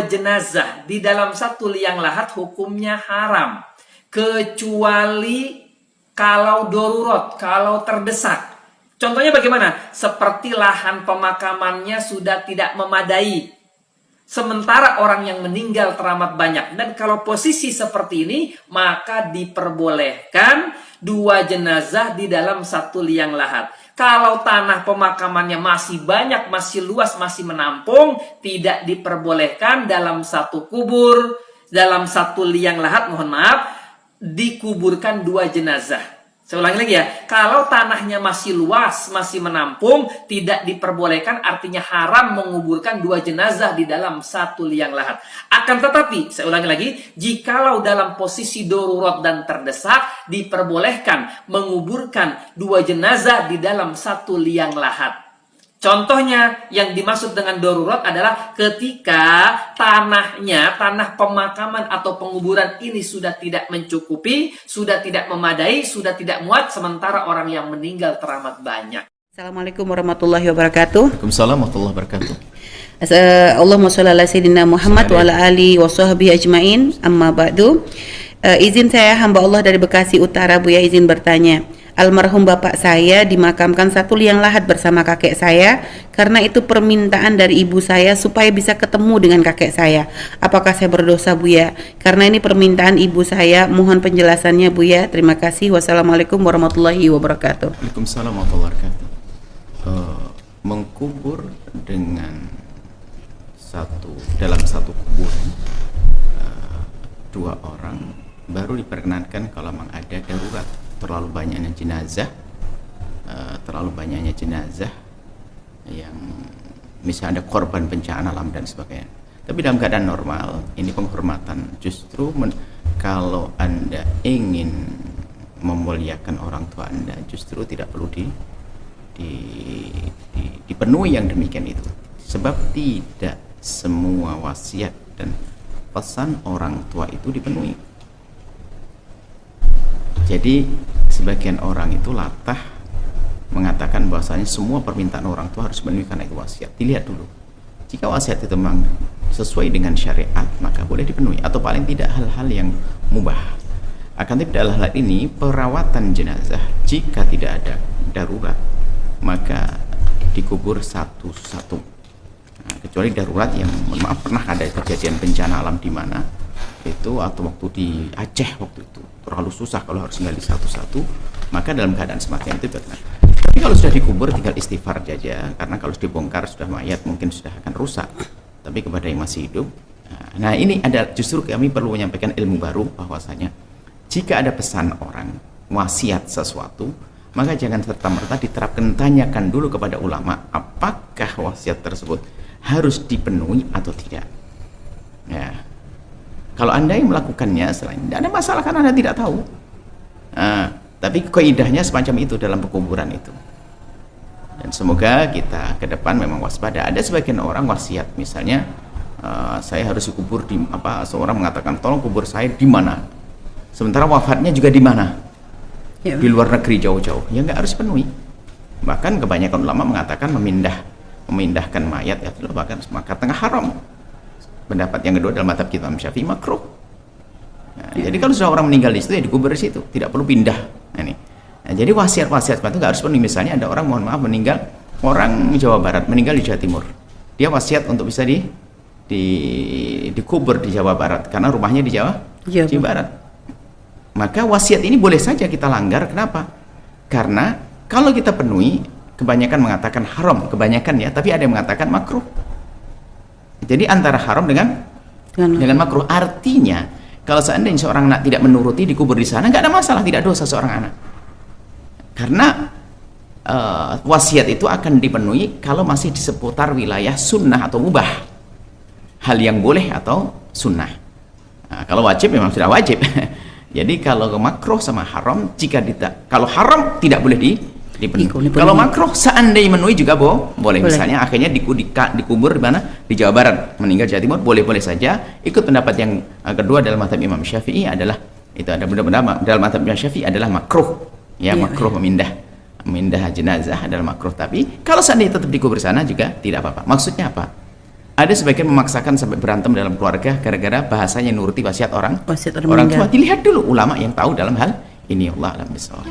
jenazah di dalam satu liang lahat hukumnya haram, kecuali kalau darurat, kalau terdesak. Contohnya bagaimana? Seperti lahan pemakamannya sudah tidak memadai, sementara orang yang meninggal teramat banyak. Dan kalau posisi seperti ini, maka diperbolehkan 2 jenazah di dalam satu liang lahat. Kalau tanah pemakamannya masih banyak, masih luas, masih menampung, tidak diperbolehkan dalam satu kubur, dalam satu liang lahat, mohon maaf, dikuburkan 2 jenazah. Saya ulangi lagi ya, kalau tanahnya masih luas, masih menampung, tidak diperbolehkan, artinya haram menguburkan 2 jenazah di dalam satu liang lahat. Akan tetapi, saya ulangi lagi, jikalau dalam posisi darurat dan terdesak, diperbolehkan menguburkan 2 jenazah di dalam satu liang lahat. Contohnya yang dimaksud dengan darurat adalah ketika tanah pemakaman atau penguburan ini sudah tidak mencukupi, sudah tidak memadai, sudah tidak muat, sementara orang yang meninggal teramat banyak. Assalamualaikum warahmatullahi wabarakatuh. Waalaikumsalam warahmatullahi wabarakatuh. Allahumma sholli ala sayyidina Muhammad wa ala alihi wa sahbihi ajmain. Amma ba'du. Izin saya hamba Allah dari Bekasi Utara, Buya, izin bertanya. Almarhum bapak saya dimakamkan satu liang lahat bersama kakek saya karena itu permintaan dari ibu saya supaya bisa ketemu dengan kakek saya. Apakah saya berdosa, Buya? Karena ini permintaan ibu saya, mohon penjelasannya, Buya. Terima kasih. Wassalamualaikum warahmatullahi wabarakatuh. Waalaikumsalam warahmatullahi wabarakatuh. Mengkubur dalam satu kuburan 2 orang baru diperkenankan kalau memang ada darurat, terlalu banyaknya jenazah yang misalnya ada korban bencana alam dan sebagainya. Tapi dalam keadaan normal ini penghormatan. Justru kalau Anda ingin memuliakan orang tua Anda, justru tidak perlu dipenuhi yang demikian itu. Sebab tidak semua wasiat dan pesan orang tua itu dipenuhi. Jadi sebagian orang itu latah mengatakan bahwasanya semua permintaan orang tua harus memenuhi karena itu wasiat. Dilihat dulu. Jika wasiat itu memang sesuai dengan syariat, maka boleh dipenuhi, atau paling tidak hal-hal yang mubah. Akan tetapi dalam hal ini perawatan jenazah, jika tidak ada darurat, maka dikubur satu-satu. Kecuali darurat yang, maaf, pernah ada kejadian bencana alam di mana itu, atau waktu di Aceh waktu itu terlalu susah kalau harus gali satu-satu, maka dalam keadaan semacam itu benar. Tapi kalau sudah dikubur tinggal istighfar saja, karena kalau sudah dibongkar sudah mayat mungkin sudah akan rusak. Tapi kepada yang masih hidup, nah ini ada, justru kami perlu menyampaikan ilmu baru bahwasanya jika ada pesan orang wasiat sesuatu, maka jangan serta-merta diterapkan. Tanyakan dulu kepada ulama apakah wasiat tersebut harus dipenuhi atau tidak. Ya, kalau Anda yang melakukannya selain, tidak ada masalah karena Anda tidak tahu. Tapi kaidahnya semacam itu dalam pekuburan itu. Dan semoga kita ke depan memang waspada. Ada sebagian orang wasiat, misalnya saya harus dikubur di seorang mengatakan tolong kubur saya di mana, sementara wafatnya juga di mana, ya, di luar negeri jauh-jauh, ya nggak harus penuhi. Bahkan kebanyakan ulama mengatakan memindahkan mayat ya bahkan maka tengah haram. Pendapat yang kedua dalam mazhab kita Imam Syafi'i makruh. Jadi kalau sudah orang meninggal di situ ya dikubur di situ, tidak perlu pindah. Jadi wasiat-wasiat itu nggak harus penuhi. Misalnya ada orang, mohon maaf, meninggal, orang Jawa Barat meninggal di Jawa Timur, dia wasiat untuk bisa dikubur di Jawa Barat karena rumahnya di Jawa Barat. Maka wasiat ini boleh saja kita langgar. Kenapa? Karena kalau kita penuhi, kebanyakan mengatakan haram, kebanyakan ya, tapi ada yang mengatakan makruh. Jadi antara haram dengan makruh. Artinya kalau seandainya seorang anak tidak menuruti dikubur di sana, nggak ada masalah, tidak dosa seorang anak. Karena wasiat itu akan dipenuhi kalau masih di seputar wilayah sunnah atau mubah, hal yang boleh atau sunnah. Kalau wajib memang sudah wajib. Jadi kalau makruh sama haram, kalau haram tidak boleh dipenuhi. Kalau makruh seandainya memenuhi juga boleh. Misalnya akhirnya dikubur di mana? Di Jawa Barat, meninggal Jawa Timur, boleh saja. Ikut pendapat yang kedua dalam mazhab Imam Syafi'i adalah itu, ada benda-benda dalam mazhab Imam Syafi'i adalah makruh. Ya, makruh memindah jenazah adalah makruh. Tapi kalau seandainya tetap dikubur sana juga tidak apa-apa. Maksudnya apa? Ada sebagian memaksakan sampai berantem dalam keluarga gara-gara bahasanya nuruti wasiat orang Wasiat orang tua. meninggal. Dilihat dulu ulama yang tahu dalam hal ini. Allah alam bisawab.